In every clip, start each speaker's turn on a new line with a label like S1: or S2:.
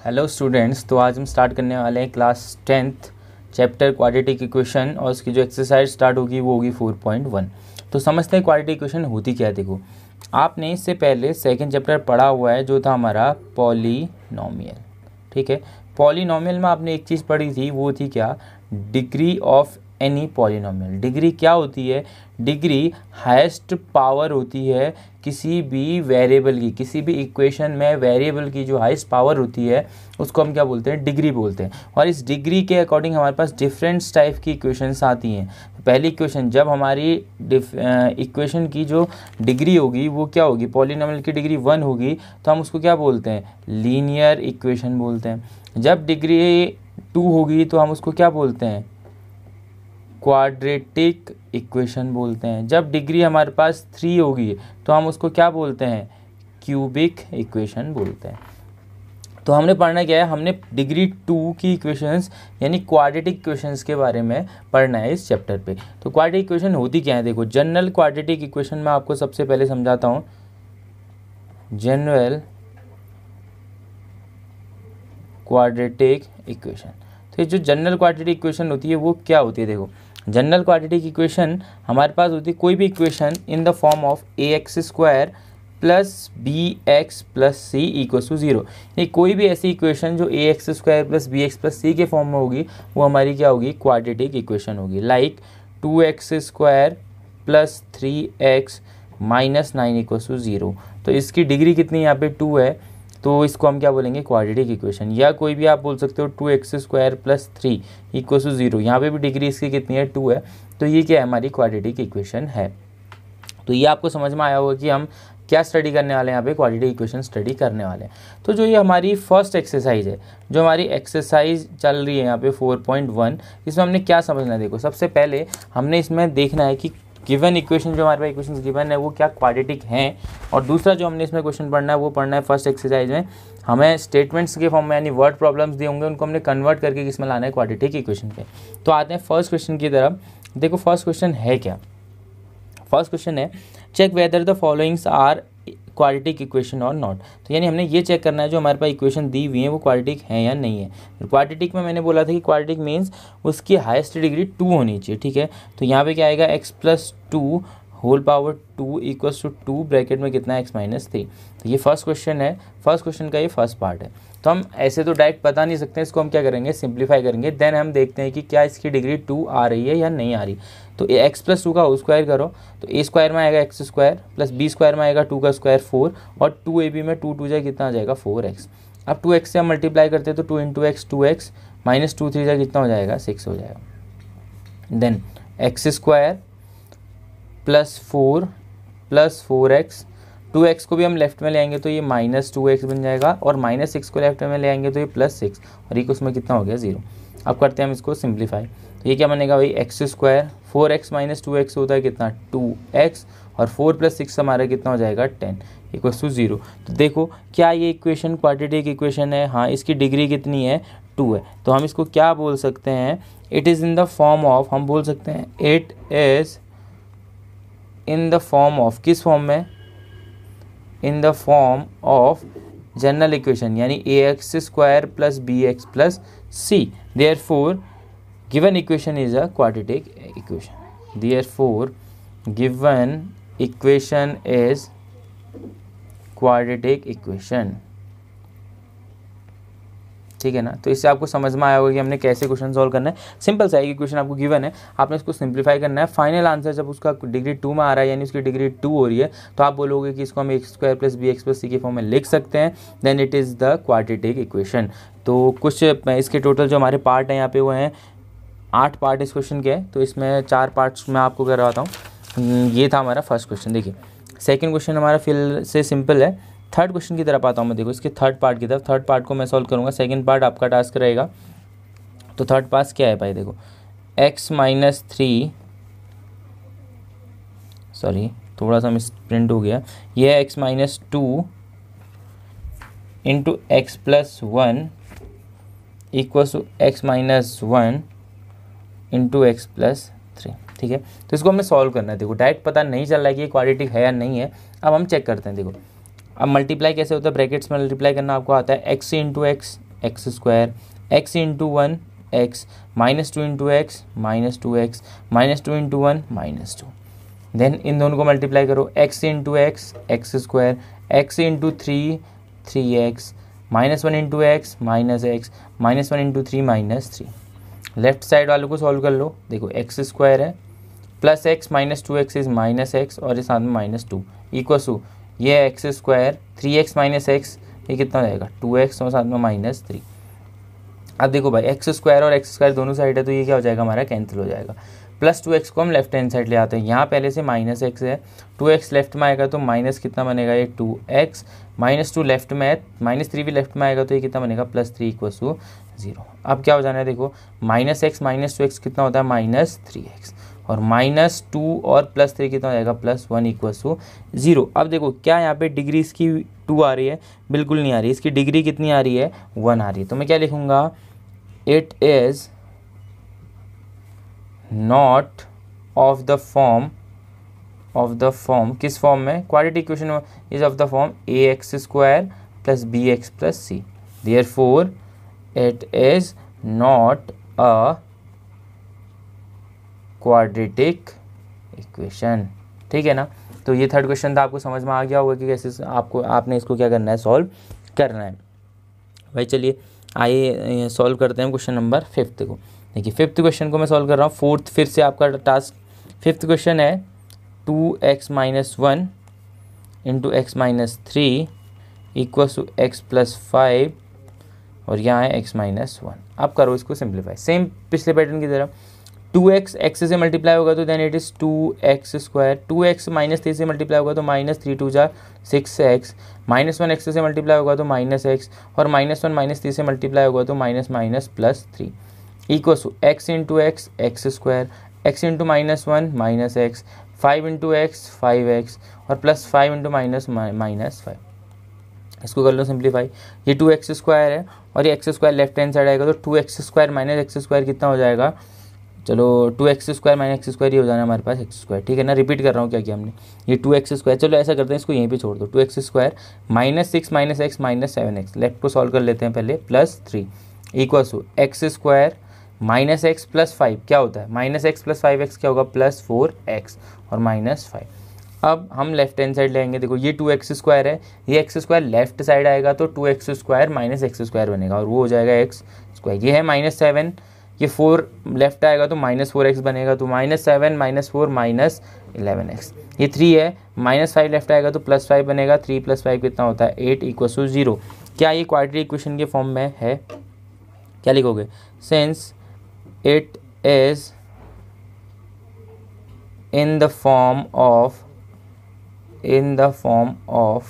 S1: Hello students, तो आज हम स्टार्ट करने वाले हैं class 10th chapter quadratic equation और उसकी जो एक्सरसाइज स्टार्ट होगी वो होगी 4.1। तो समझते हैं क्वाड्रेटिक इक्वेशन होती क्या है। देखो, आपने इससे पहले सेकंड चैप्टर पढ़ा हुआ है जो था हमारा पॉलीनोमियल। ठीक है, पॉलीनोमियल में आपने एक चीज़ पढ़ी थी, वो थी क्या? Degree of any polynomial. Degree क्या होती है? डिग्री हाईएस्ट पावर होती है किसी भी वेरिएबल की, किसी भी इक्वेशन में वेरिएबल की जो हाईएस्ट पावर होती है उसको हम क्या बोलते हैं? डिग्री बोलते हैं। और इस डिग्री के अकॉर्डिंग हमारे पास डिफरेंट टाइप की इक्वेशंस आती हैं। पहली इक्वेशन, जब हमारी इक्वेशन की जो डिग्री होगी वो क्या होगी? पॉलीनोमियल की डिग्री 1 होगी तो हम उसको क्या बोलते हैं? लीनियर इक्वेशन बोलते हैं। जब डिग्री 2 होगी तो हम उसको क्या बोलते हैं? क्वाड्रेटिक इक्वेशन बोलते हैं। जब डिग्री हमारे पास 3 होगी तो हम उसको क्या बोलते हैं? क्यूबिक इक्वेशन बोलते हैं। तो हमने पढ़ना क्या है? हमने डिग्री 2 की इक्वेशंस यानी क्वाड्रेटिक इक्वेशंस के बारे में पढ़ना है इस चैप्टर पे। तो क्वाड्रेटिक इक्वेशन होती क्या है? देखो, जनरल क्वाड्रेटिक इक्वेशन में आपको सबसे पहले समझाता हूँ। जनरल क्वाड्रेटिक इक्वेशन, तो ये जो जनरल क्वाड्रेटिक इक्वेशन होती है वो क्या होती है? देखो, जनरल क्वाड्रेटिक इक्वेशन हमारे पास होती है कोई भी equation in the form of ax² plus bx plus c equals to 0। ये कोई भी ऐसी इक्वेशन जो ax² plus bx plus c के फॉर्म में होगी वो हमारी क्या होगी? क्वाड्रेटिक इक्वेशन होगी। Like 2x² plus 3x minus 9 equals to 0। तो इसकी डिग्री कितनी यहाँ पे 2 है, तो इसको हम क्या बोलेंगे? Quadratic equation. या कोई भी आप बोल सकते हो 2x² प्लस 3 इक्वल टू 0। यहाँ पे भी डिग्री इसकी कितनी है? 2 है। तो ये क्या है? हमारी क्वाड्रेटिक इक्वेशन है। तो ये आपको समझ में आया होगा कि हम क्या स्टडी करने वाले हैं यहाँ पे? क्वाड्रेटिक इक्वेशन स्टडी करने वाले हैं। तो जो ये हमारी फर्स्ट एक्सरसाइज है, जो हमारी एक्सरसाइज चल रही है यहाँ पे 4.1, इसमें हमने क्या समझना है? देखो, सबसे पहले हमने इसमें देखना है कि गिवन इक्वेशन, जो हमारे पास इक्वेशंस गिवन है वो क्या क्वाड्रेटिक हैं। और दूसरा जो हमने इसमें क्वेश्चन पढ़ना है वो पढ़ना है फर्स्ट एक्सरसाइज में हमें स्टेटमेंट्स के फॉर्म में यानी वर्ड प्रॉब्लम्स दिए होंगे, उनको हमने कन्वर्ट करके किसमें लाना है? क्वाड्रेटिक इक्वेशन पे। तो आते हैं फर्स्ट क्वेश्चन की तरफ। देखो, फर्स्ट क्वेश्चन है क्या? फर्स्ट क्वेश्चन है check whether the followings are quadratic equation और नॉट। तो यानी हमने ये चेक करना है जो हमारे पास इक्वेशन दी हुई है वो क्वाड्रेटिक है या नहीं है। क्वाड्रेटिक में मैंने बोला था कि क्वाड्रेटिक मीन्स उसकी हाईएस्ट डिग्री 2 होनी चाहिए। ठीक है, तो यहाँ पे क्या आएगा? x plus 2 whole power 2 equals to 2 bracket में कितना है? x minus 3। तो ये फर्स्ट क्वेश्चन है। फर्स्ट क्वेश्चन का ये फर्स्ट पार्ट है। तो हम ऐसे तो डायरेक्ट बता नहीं सकते, इसको हम क्या करेंगे? सिंप्लीफाई करेंगे। देन हम देखते हैं कि क्या इसकी डिग्री 2 आ रही है या नहीं आ रही। तो x प्लस 2 का होल स्क्वायर करो तो a² में आएगा x² प्लस b² में आएगा 2 का स्क्वायर 4 और 2ab में 2 2 जाए कितना आ जाएगा? 4x। अब 2x से हम मल्टीप्लाई करते हैं तो 2 इंटू एक्स 2x माइनस 2 3 जाए कितना हो जाएगा? 6 हो जाएगा। Then x² plus 4 plus 4x, 2x को भी हम लेफ्ट में ले आएंगे तो ये माइनस 2x बन जाएगा और माइनस 6 को लेफ्ट में ले आएंगे तो ये प्लस 6 और ये उसमें कितना हो गया? 0। अब करते हैं हम इसको सिंप्लीफाई। तो ये क्या बनेगा भाई? x², 4x माइनस 2x होता है कितना? 2x और 4 प्लस 6 हमारा कितना हो जाएगा? 10 इक्वल्स टू 0। तो देखो, क्या ये इक्वेशन क्वाड्रेटिक इक्वेशन है? हाँ, इसकी डिग्री कितनी है? 2 है। तो हम इसको क्या बोल सकते हैं? It is in the form of, हम बोल सकते हैं it is in the form of, किस फॉर्म में? इन the form of general equation यानी ax² plus bx plus c। Therefore given equation is a quadratic equation. Therefore given equation is quadratic equation. ठीक है ना? तो इससे आपको समझ में आया होगा कि हमने कैसे क्वेश्चन सॉल्व करना है। सिंपल सा है कि क्वेश्चन आपको गिवन है, आपने इसको सिंप्लीफाई करना है। फाइनल आंसर जब उसका डिग्री 2 में आ रहा है यानी उसकी डिग्री 2 हो रही है तो आप बोलोगे कि इसको हम x² plus bx plus c के फॉर्म में लिख सकते हैं। Then it is the quadratic equation. तो कुछ इसके टोटल जो हमारे पार्ट हैं यहाँ पे वो हैं 8 पार्ट इस क्वेश्चन के हैं। तो इसमें 4 पार्ट्स मैं आपको करवाता हूँ। ये था हमारा फर्स्ट क्वेश्चन। देखिए, सेकेंड क्वेश्चन हमारा फिर से सिंपल है। थर्ड क्वेश्चन की तरफ आता हूँ मैं। देखो, इसके थर्ड पार्ट की तरफ, थर्ड पार्ट को मैं सॉल्व करूँगा, सेकंड पार्ट आपका टास्क रहेगा। तो थर्ड पार्ट क्या है भाई? देखो, x माइनस 3, सॉरी थोड़ा सा मिस प्रिंट हो गया, ये है x minus 2 into x plus 1 equals to x minus 1 into x plus 3। ठीक है, तो इसको हमें सॉल्व करना है। देखो, डायरेक्ट पता नहीं चल रहा है कि ये क्वाड्रेटिक है या नहीं है। अब हम चेक करते हैं। देखो, अब मल्टीप्लाई कैसे होता है? ब्रैकेट्स में मल्टीप्लाई करना आपको आता है। x into x x square, x into one x, minus two into x, minus two x, minus two into one minus two. Then इन दोनों को मल्टीप्लाई करो, x into x x square, x into three three x, minus one into x, minus one into three minus three. Left side वालों को solve कर लो, देखो x square है plus x minus two x is minus x और इस साथ में माइनस टू इक्वल टू ये x square three x minus x, ये कितना हो जाएगा टू एक्स और साथ में माइनस थ्री। अब देखो भाई एक्स स्क्वायर और एक्स स्क्वायर दोनों साइड है तो ये क्या हो जाएगा हमारा कैंसिल हो जाएगा। प्लस टू एक्स को हम लेफ्ट हैंड साइड ले आते हैं, यहाँ पहले से माइनस एक्स है, टू एक्स लेफ्ट में आएगा तो माइनस कितना बनेगा ये two x, minus two left में है, माइनस थ्री भी लेफ्ट में आएगा तो ये कितना बनेगा plus three equal to zero. अब क्या हो जाना है देखो minus x minus two x कितना होता है माइनस थ्री एक्स, और माइनस टू और प्लस थ्री कितना हो जाएगा plus one equal to zero. अब देखो क्या यहाँ पे डिग्री इसकी टू आ रही है, बिल्कुल नहीं आ रही, इसकी डिग्री कितनी आ रही है वन आ रही है। तो मैं क्या लिखूँगा, it is not of the form किस फॉर्म में, quadratic equation is of the form a x square plus b x plus c, therefore it is not a quadratic equation. ठीक है ना। तो ये थर्ड क्वेश्चन था, आपको समझ में आ गया होगा कि कैसे आपने इसको क्या करना है, सॉल्व करना है। भाई चलिए आइए सॉल्व करते हैं क्वेश्चन नंबर फिफ्थ को। देखिए फिफ्थ क्वेश्चन को मैं सॉल्व कर रहा हूँ, फोर्थ फिर से आपका टास्क। फिफ्थ क्वेश्चन है two x minus one into x minus three equal to x plus five और यहाँ है एक्स माइनस वन। अब करो इसको सिंप्लीफाई सेम पिछले पैटर्न की तरह। टू एक्स एक्स से मल्टीप्लाई होगा तो then it is two x square, two x minus three से मल्टीप्लाई होगा तो माइनस थ्री टू जा six x, minus one x से मल्टीप्लाई होगा तो माइनस एक्स, और माइनस वन माइनस थ्री से मल्टीप्लाई होगा तो minus minus plus three equal to x into x x square, x into minus one minus x, five into x five x और plus five into minus minus five. इसको कर लो simplify. ये two x square है और ये x square left hand side आएगा तो two x square minus x square कितना हो जाएगा, चलो two x square minus x square ये हो जाना हमारे पास एक्स स्क्वायर। ठीक है ना, रिपीट कर रहा हूँ क्या किया हमने, ये टू एक्स स्क्वायर, चलो ऐसा करते हैं इसको यहीं पे छोड़ दो, two x square minus six minus x minus seven x, left को सॉल्व कर लेते हैं पहले, plus three equal to x square minus x plus five क्या होता है, minus x plus five x क्या होगा प्लस फोर एक्स और माइनस फाइव। अब हम लेफ्ट हैंड साइड लेंगे, देखो ये टू एक्स स्क्वायर है, ये एक्स स्क्वायर लेफ्ट साइड आएगा तो two x square minus x square बनेगा और वो हो जाएगा एक्स स्क्वायर। ये है माइनस सेवन, ये फोर लेफ्ट आएगा तो माइनस फोर एक्स बनेगा तो minus seven minus four minus eleven x. ये थ्री है, माइनस फाइव लेफ्ट आएगा तो प्लस फाइव बनेगा, थ्री प्लस फाइव कितना होता है एट इक्वल टू जीरो। क्या ये क्वाड्रेटिक इक्वेशन के फॉर्म में है, क्या लिखोगे, since it is in the form of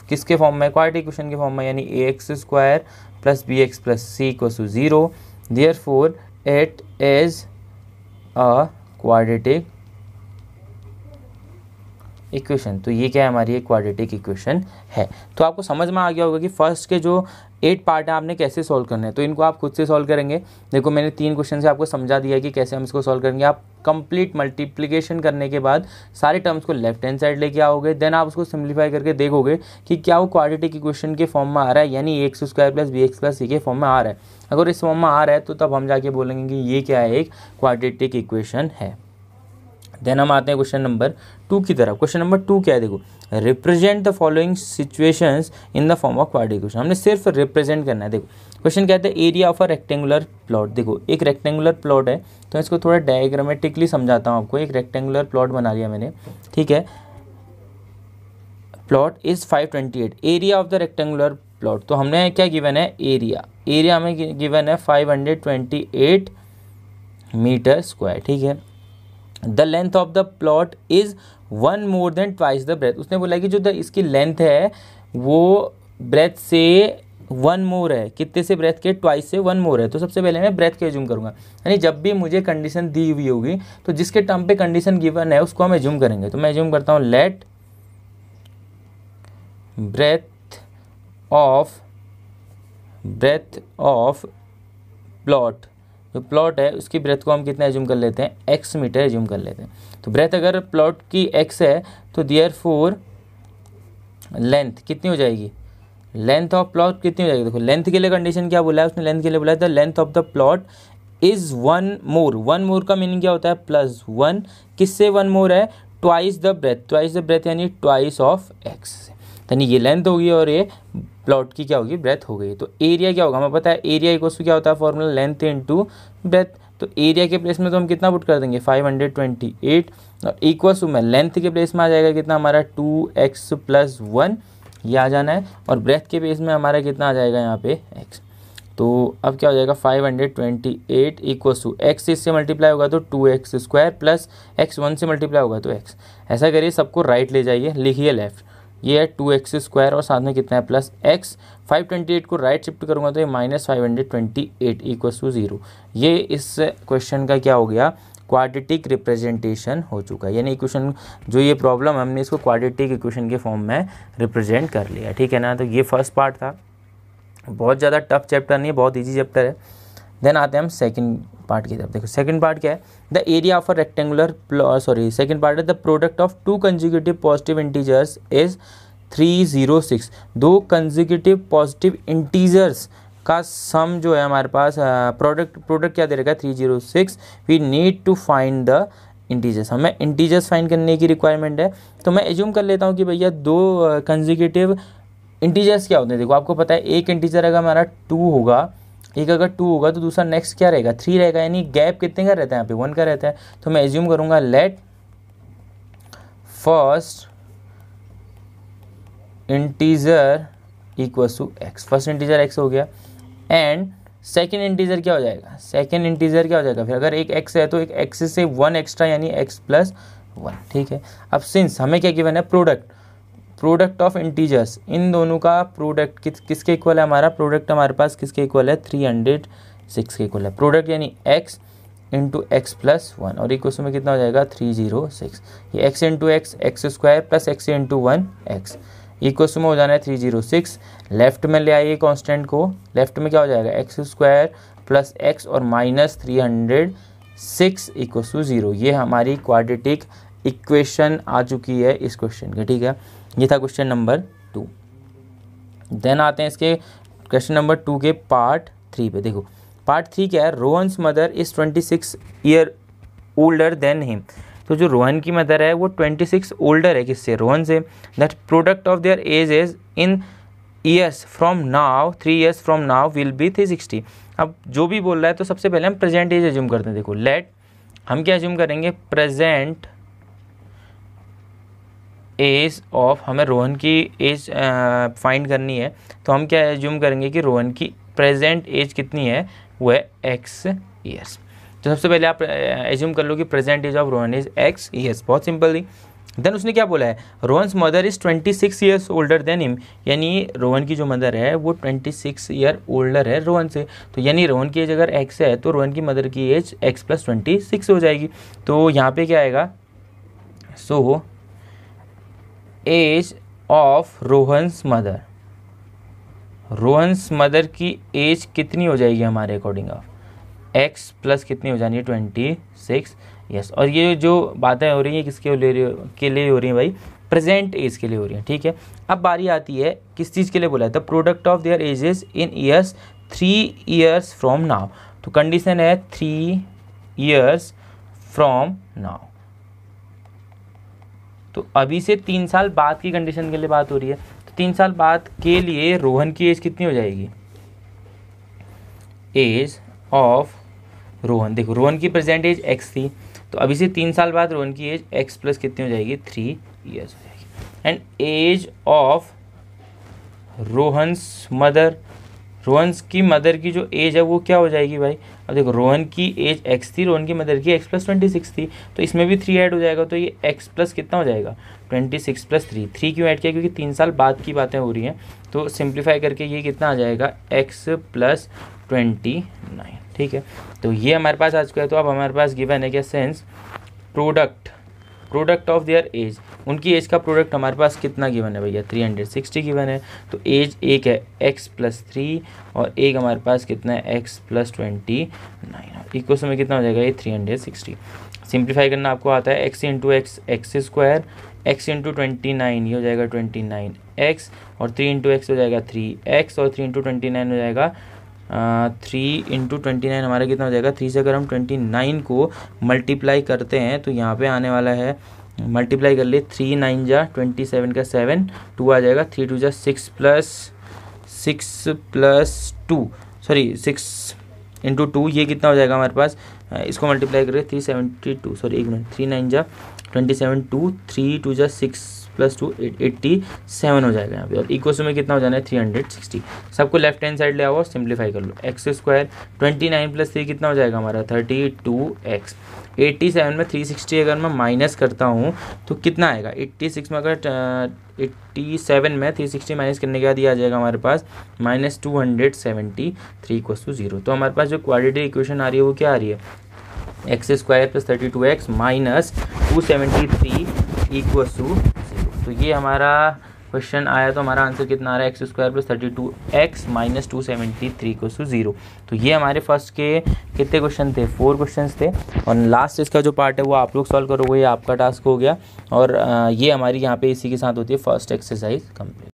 S1: किसके फॉर्म में, क्वाड्रेटिक इक्वेशन के फॉर्म में, यानी a x square plus b x plus c equal to zero, therefore it is a quadratic equation. तो ये क्या है, हमारी एक क्वाड्रेटिक इक्वेशन है। तो आपको समझ में आ गया होगा कि फर्स्ट के जो 8 पार्ट है आपने कैसे सॉल्व करने हैं, तो इनको आप खुद से सॉल्व करेंगे। देखो मैंने 3 क्वेश्चन से आपको समझा दिया कि कैसे हम इसको सॉल्व करेंगे। आप कंप्लीट मल्टीप्लिकेशन करने के बाद सारे टर्म्स को लेफ्ट हैंड साइड लेके आओगे, देन आप उसको सिंप्लीफाई करके देखोगे कि क्या वो क्वाड्रेटिक इक्वेशन के फॉर्म में आ रहा है, यानी x square plus b x plus c के फॉर्म में आ रहा है। अगर इस फॉर्म में आ रहा है तो तब हम जाके बोलेंगे कि ये क्या है, एक क्वाड्रेटिक इक्वेशन है। देन हम आते हैं क्वेश्चन नंबर 2 की तरफ। क्वेश्चन नंबर 2 क्या है, देखो represent the following situations in the form of quadratic equation. हमने सिर्फ रिप्रेजेंट करना है। देखो क्वेश्चन कहते हैं area of a rectangular plot. देखो एक रेक्टेंगुलर प्लॉट है तो इसको थोड़ा डायग्रामेटिकली समझाता हूँ आपको। एक रेक्टेंगुलर प्लॉट बना लिया मैंने, ठीक है। Plot is 528, area of the rectangular plot, तो हमने क्या गिवन है, एरिया में गिवन है 528 मीटर स्क्वायर, ठीक है। The length of the plot is 1 more than twice the breadth. उसने बोला कि जो इसकी लेंथ है वो ब्रेथ से 1 more है, कितने से, ब्रेथ के ट्वाइस से 1 more है। तो सबसे पहले मैं ब्रेथ के एज्यूम करूंगा, यानी जब भी मुझे कंडीशन दी हुई होगी तो जिसके टर्म पे कंडीशन गिवन है उसको हम एज्यूम करेंगे। तो मैं एज्यूम करता हूँ लेट ब्रेथ ऑफ प्लॉट, जो प्लॉट है उसकी ब्रेथ को हम कितना एज्यूम कर लेते हैं, x मीटर एज्यूम कर लेते हैं। तो ब्रेथ अगर प्लॉट की x है तो देयरफॉर लेंथ कितनी हो जाएगी, लेंथ ऑफ प्लॉट कितनी हो जाएगी, देखो लेंथ के लिए कंडीशन क्या बोला है उसने, लेंथ के लिए बोला है the length of the plot is one more का मीनिंग क्या होता है +1, किससे 1 मोर है, ट्वाइस द ब्रेथ यानी ट्वाइस ऑफ एक्स, यानी ये लेंथ होगी और ये प्लॉट की क्या होगी, ब्रेथ हो गई। तो एरिया क्या होगा, हमें पता है एरिया इक्वल्स टू क्या होता है फॉर्मूला, लेंथ इनटू ब्रेथ। तो एरिया के प्लेस में तो हम कितना पुट कर देंगे 528 और इक्वल्स टू में लेंथ के प्लेस में आ जाएगा कितना हमारा 2x + 1 ये आ जाना है, और ब्रेथ के प्लेस में हमारा कितना आ जाएगा यहाँ पे x। तो अब क्या हो जाएगा 528 इक्वल्स टू x इससे मल्टीप्लाई होगा तो 2x² प्लस x 1 से मल्टीप्लाई होगा तो x। ऐसा करिए सबको राइट ले जाइए, लिखिए लेफ्ट, ये है 2x² और साथ में कितना है +x। 528 को राइट शिफ्ट करूँगा तो ये -528 इक्वल्स टू 0। ये इस क्वेश्चन का क्या हो गया, क्वाड्रेटिक रिप्रेजेंटेशन हो चुका है, यानी इक्वेशन जो ये प्रॉब्लम हमने इसको क्वाड्रेटिक इक्वेशन के फॉर्म में रिप्रेजेंट कर लिया, ठीक है ना। तो ये फर्स्ट पार्ट था, बहुत ज़्यादा टफ चैप्टर नहीं है, बहुत ईजी चैप्टर है। देन आते हैं हम सेकंड पार्ट की तरफ। देखो सेकंड पार्ट क्या है, the area of a rectangular second part है the product of 2 consecutive positive integers is 306। 2 consecutive positive integers का सम जो है हमारे पास प्रोडक्ट क्या दे रखा है 306। We need to find the integers, हमें इंटीजर्स फाइंड करने की रिक्वायरमेंट है। तो मैं एज्यूम कर लेता हूँ कि भैया 2 कंसेक्यूटिव इंटीजर्स क्या होते हैं। देखो आपको पता है एक इंटीजर अगर हमारा 2 होगा, एक अगर 2 होगा तो दूसरा नेक्स्ट क्या रहेगा 3 रहेगा, यानी गैप कितने का रहता है यहाँ पे 1 का रहता है। तो मैं एज्यूम करूँगा let first integer equals to x, first integer x हो गया, एंड सेकेंड इंटीजर क्या हो जाएगा, सेकेंड इंटीजर क्या हो जाएगा, फिर अगर एक x है तो एक x से 1 एक्स्ट्रा यानी x + 1, ठीक है। अब सिंस हमें क्या गिवन है प्रोडक्ट ऑफ इंटीजर्स, इन दोनों का प्रोडक्ट किसके इक्वल है, हमारा प्रोडक्ट हमारे पास किसके इक्वल है 306 के इक्वल है। प्रोडक्ट यानी x इंटू x + 1 और इक्वल में कितना हो जाएगा 306, ये x into x² plus x into 1 x equal में हो जाना है 306। लेफ्ट में ले आइए कांस्टेंट को, लेफ्ट में क्या हो जाएगा x² प्लस x और -306 इक्वल टू 0। ये हमारी क्वाड्रेटिक इक्वेशन आ चुकी है इस क्वेश्चन के, ठीक है। ये था क्वेश्चन नंबर 2। देन आते हैं इसके क्वेश्चन नंबर 2 के पार्ट 3 पे। देखो पार्ट 3 क्या है, Rohan's mother is 26 year older than him. तो जो रोहन की मदर है वो 26 ओल्डर है किससे, रोहन से। That product of their age is in years from now 3 years from now will be 360। अब जो भी बोल रहा है तो सबसे पहले हम प्रेजेंट एज एज्यूम करते हैं। देखो लेट हम क्या एज्यूम करेंगे, प्रेजेंट एज ऑफ, हमें रोहन की एज फाइंड करनी है तो हम क्या एज्यूम करेंगे कि रोहन की प्रेजेंट एज कितनी है, वो है x ईयर्स। तो सबसे पहले आप एज्यूम कर लो कि present age of Rohan is x years, बहुत सिंपल थी। देन उसने क्या बोला है, Rohan's mother is 26 years older than him, यानी रोहन की जो मदर है वो 26 ईयर ओल्डर है रोहन से। तो यानी रोहन की एज अगर x है तो रोहन की मदर की एज x + 26 हो जाएगी। तो यहाँ पे क्या आएगा, so age of Rohan's mother की एज कितनी हो जाएगी हमारे अकॉर्डिंग ऑफ x प्लस कितनी हो जानी है 26, यस। और ये जो बातें हो रही हैं किसके लिए हो रही हैं भाई, प्रेजेंट एज के लिए हो रही हैं, ठीक है। अब बारी आती है किस चीज़ के लिए बोला है, the product of there edges in years 3 years from now. तो कंडीशन है 3 ईयर्स फ्रॉम नाउ, तो अभी से 3 साल बाद की कंडीशन के लिए बात हो रही है। तो 3 साल बाद के लिए रोहन की एज कितनी हो जाएगी, एज ऑफ रोहन, देखो रोहन की प्रेजेंट एज x थी, तो अभी से 3 साल बाद रोहन की एज x प्लस कितनी हो जाएगी 3 ईयर्स हो जाएगी। एंड एज ऑफ रोहन्स की मदर की जो एज है वो क्या हो जाएगी भाई, अब देखो रोहन की एज x थी, रोहन की मदर की x + 26 थी, तो इसमें भी 3 ऐड हो जाएगा, तो ये x प्लस कितना हो जाएगा 26 + 3 क्यों ऐड किया, क्योंकि 3 साल बाद की बातें हो रही हैं। तो सिंप्लीफाई करके ये कितना आ जाएगा x + 29, ठीक है। तो ये हमारे पास आ चुका है। तो अब हमारे पास गिवन है क्या, since product of their age, उनकी एज का प्रोडक्ट हमारे पास कितना गिवन है भैया, 360 गिवन है। तो एज एक है x+3 और एक हमारे पास कितना है x+29, इक्वेशन में कितना हो जाएगा ये 360। सिंप्लीफाई करना आपको आता है, x into x x square, x into 29 ये हो जाएगा 29x और 3 इंटू एक्स हो जाएगा 3x और 3 इंटू 29 हो जाएगा 3 इंटू 29 हमारा कितना हो जाएगा, 3 से अगर हम 29 को मल्टीप्लाई करते हैं तो यहाँ पे आने वाला है, मल्टीप्लाई कर ले 3 9 जा 27 का 7, 2 आ जाएगा, 3 2 जा 6 प्लस 2 सॉरी 6 इंटू 2 ये कितना हो जाएगा हमारे पास, इसको मल्टीप्लाई करें 372 सॉरी 1 मिनट, 3 9 जा 27, 2 3 2 जा 6 प्लस 2 87 हो जाएगा यहाँ पे, और इक्वल में कितना हो जाना है 360। सबको लेफ्ट हैंड साइड ले आओ और सिंप्लीफाई कर लो, एक्स स्क्वायर 29 प्लस 3 कितना हो जाएगा हमारा 32x। 87 में 360 अगर मैं माइनस करता हूँ तो कितना आएगा, 86 में अगर 87 में 360 माइनस करने के बाद ये आ जाएगा हमारे पास -273 = 0। तो हमारे पास जो क्वाड्रेटिक इक्वेशन आ रही है वो क्या आ रही है, x square plus 32x minus 273 = 0। तो ये हमारा क्वेश्चन आया, तो हमारा आंसर कितना आ रहा है, x square plus 32x minus 273 = 0। तो ये हमारे फर्स्ट के कितने क्वेश्चन थे, 4 क्वेश्चन थे, और लास्ट इसका जो पार्ट है वो आप लोग सॉल्व करोगे, ये आपका टास्क हो गया। और ये हमारी यहाँ पे इसी के साथ होती है फर्स्ट एक्सरसाइज कंप्लीट।